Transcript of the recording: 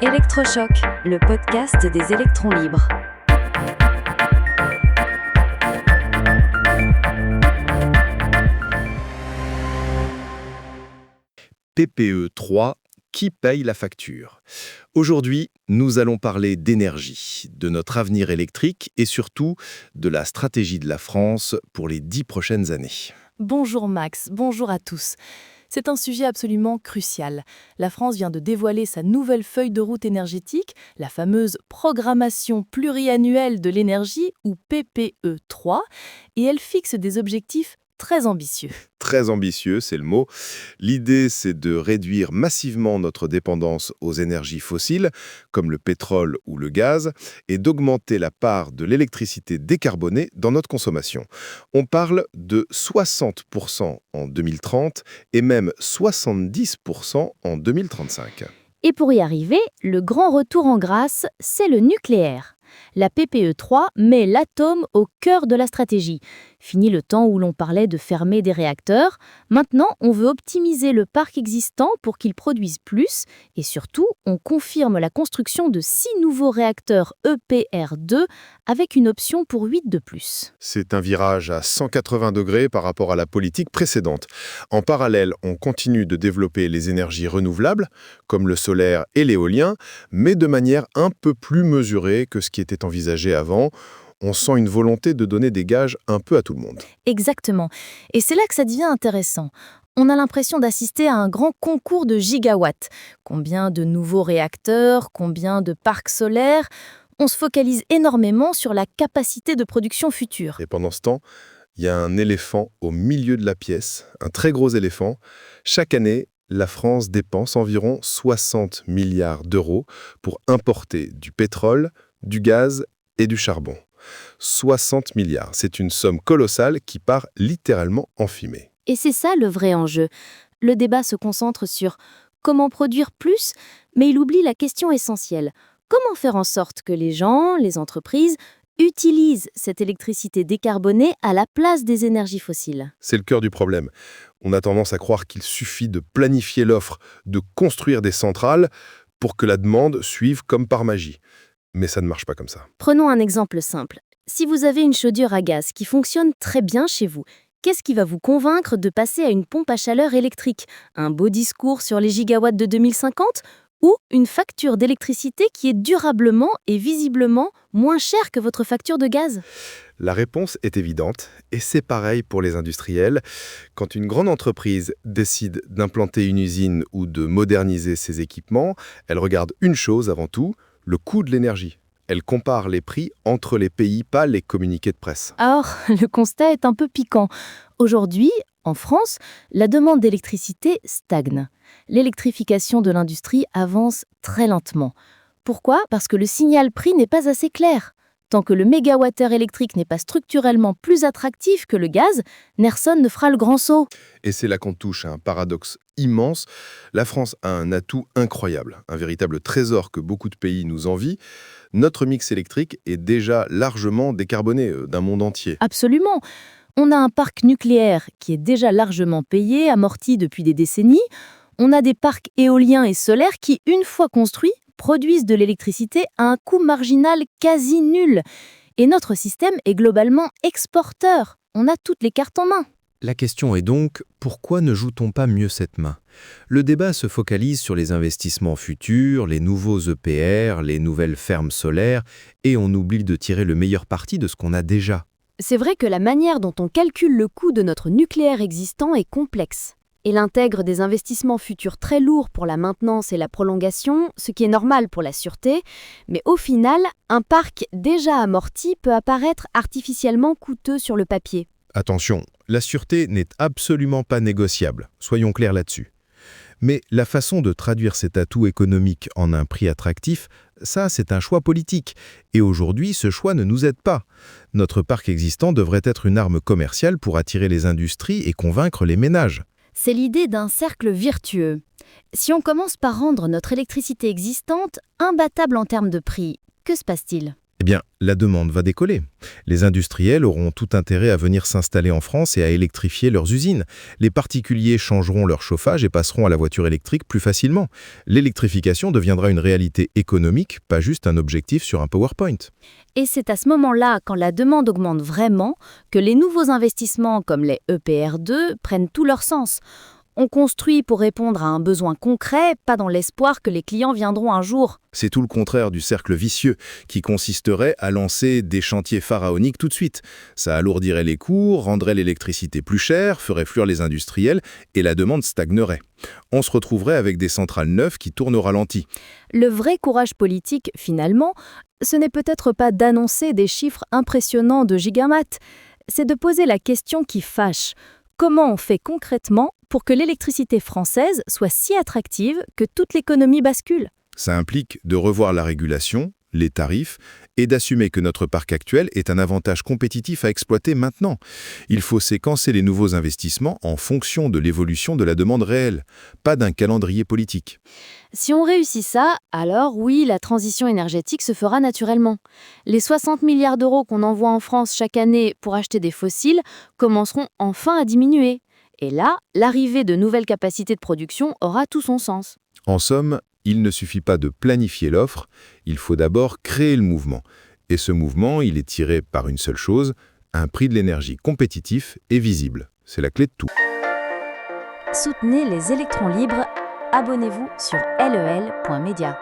Électrochoc, le podcast des électrons libres. PPE 3, qui paye la facture? Aujourd'hui, nous allons parler d'énergie, de notre avenir électrique et surtout de la stratégie de la France pour les 10 prochaines années. Bonjour Max, bonjour à tous. C'est un sujet absolument crucial. La France vient de dévoiler sa nouvelle feuille de route énergétique, la fameuse Programmation pluriannuelle de l'énergie, ou PPE 3, et elle fixe des objectifs très ambitieux. Très ambitieux, c'est le mot. L'idée, c'est de réduire massivement notre dépendance aux énergies fossiles, comme le pétrole ou le gaz, et d'augmenter la part de l'électricité décarbonée dans notre consommation. On parle de 60% en 2030 et même 70% en 2035. Et pour y arriver, le grand retour en grâce, c'est le nucléaire. La PPE 3 met l'atome au cœur de la stratégie. Fini le temps où l'on parlait de fermer des réacteurs. Maintenant, on veut optimiser le parc existant pour qu'il produise plus. Et surtout, on confirme la construction de 6 nouveaux réacteurs EPR2 avec une option pour 8 de plus. C'est un virage à 180 degrés par rapport à la politique précédente. En parallèle, on continue de développer les énergies renouvelables, comme le solaire et l'éolien, mais de manière un peu plus mesurée que ce qui était envisagé avant. On sent une volonté de donner des gages un peu à tout le monde. Exactement. Et c'est là que ça devient intéressant. On a l'impression d'assister à un grand concours de gigawatts. Combien de nouveaux réacteurs, combien de parcs solaires? On se focalise énormément sur la capacité de production future. Et pendant ce temps, il y a un éléphant au milieu de la pièce, un très gros éléphant. Chaque année, la France dépense environ 60 milliards d'euros pour importer du pétrole, du gaz et du charbon. 60 milliards, c'est une somme colossale qui part littéralement en fumée. Et c'est ça le vrai enjeu. Le débat se concentre sur comment produire plus, mais il oublie la question essentielle. Comment faire en sorte que les gens, les entreprises, utilisent cette électricité décarbonée à la place des énergies fossiles? C'est le cœur du problème. On a tendance à croire qu'il suffit de planifier l'offre, de construire des centrales pour que la demande suive comme par magie. Mais ça ne marche pas comme ça. Prenons un exemple simple. Si vous avez une chaudière à gaz qui fonctionne très bien chez vous, qu'est-ce qui va vous convaincre de passer à une pompe à chaleur électrique? Un beau discours sur les gigawatts de 2050? Ou une facture d'électricité qui est durablement et visiblement moins chère que votre facture de gaz? La réponse est évidente, et c'est pareil pour les industriels. Quand une grande entreprise décide d'implanter une usine ou de moderniser ses équipements, elle regarde une chose avant tout, le coût de l'énergie. Elle compare les prix entre les pays, pas les communiqués de presse. Or, le constat est un peu piquant. Aujourd'hui, en France, la demande d'électricité stagne. L'électrification de l'industrie avance très lentement. Pourquoi? Parce que le signal prix n'est pas assez clair. Tant que le mégawattheure électrique n'est pas structurellement plus attractif que le gaz, personne ne fera le grand saut. Et c'est là qu'on touche à un paradoxe immense. La France a un atout incroyable, un véritable trésor que beaucoup de pays nous envient. Notre mix électrique est déjà largement décarboné d'un monde entier. Absolument. On a un parc nucléaire qui est déjà largement payé, amorti depuis des décennies. On a des parcs éoliens et solaires qui, une fois construits, produisent de l'électricité à un coût marginal quasi nul. Et notre système est globalement exporteur. On a toutes les cartes en main. La question est donc, pourquoi ne joue-t-on pas mieux cette main? Le débat se focalise sur les investissements futurs, les nouveaux EPR, les nouvelles fermes solaires, et on oublie de tirer le meilleur parti de ce qu'on a déjà. C'est vrai que la manière dont on calcule le coût de notre nucléaire existant est complexe. Il intègre des investissements futurs très lourds pour la maintenance et la prolongation, ce qui est normal pour la sûreté, mais au final, un parc déjà amorti peut apparaître artificiellement coûteux sur le papier. Attention, la sûreté n'est absolument pas négociable, soyons clairs là-dessus. Mais la façon de traduire cet atout économique en un prix attractif, ça c'est un choix politique. Et aujourd'hui, ce choix ne nous aide pas. Notre parc existant devrait être une arme commerciale pour attirer les industries et convaincre les ménages. C'est l'idée d'un cercle vertueux. Si on commence par rendre notre électricité existante imbattable en termes de prix, que se passe-t-il? Eh bien, la demande va décoller. Les industriels auront tout intérêt à venir s'installer en France et à électrifier leurs usines. Les particuliers changeront leur chauffage et passeront à la voiture électrique plus facilement. L'électrification deviendra une réalité économique, pas juste un objectif sur un PowerPoint. Et c'est à ce moment-là, quand la demande augmente vraiment, que les nouveaux investissements comme les EPR2 prennent tout leur sens. On construit pour répondre à un besoin concret, pas dans l'espoir que les clients viendront un jour. C'est tout le contraire du cercle vicieux, qui consisterait à lancer des chantiers pharaoniques tout de suite. Ça alourdirait les coûts, rendrait l'électricité plus chère, ferait fuir les industriels, et la demande stagnerait. On se retrouverait avec des centrales neuves qui tournent au ralenti. Le vrai courage politique, finalement, ce n'est peut-être pas d'annoncer des chiffres impressionnants de gigawatts, c'est de poser la question qui fâche. Comment on fait concrètement pour que l'électricité française soit si attractive que toute l'économie bascule ? Ça implique de revoir la régulation, les tarifs, et d'assumer que notre parc actuel est un avantage compétitif à exploiter maintenant. Il faut séquencer les nouveaux investissements en fonction de l'évolution de la demande réelle, pas d'un calendrier politique. Si on réussit ça, alors oui, la transition énergétique se fera naturellement. Les 60 milliards d'euros qu'on envoie en France chaque année pour acheter des fossiles commenceront enfin à diminuer. Et là, l'arrivée de nouvelles capacités de production aura tout son sens. En somme, il ne suffit pas de planifier l'offre, il faut d'abord créer le mouvement. Et ce mouvement, il est tiré par une seule chose, un prix de l'énergie compétitif et visible. C'est la clé de tout. Soutenez les électrons libres. Abonnez-vous sur lel.media.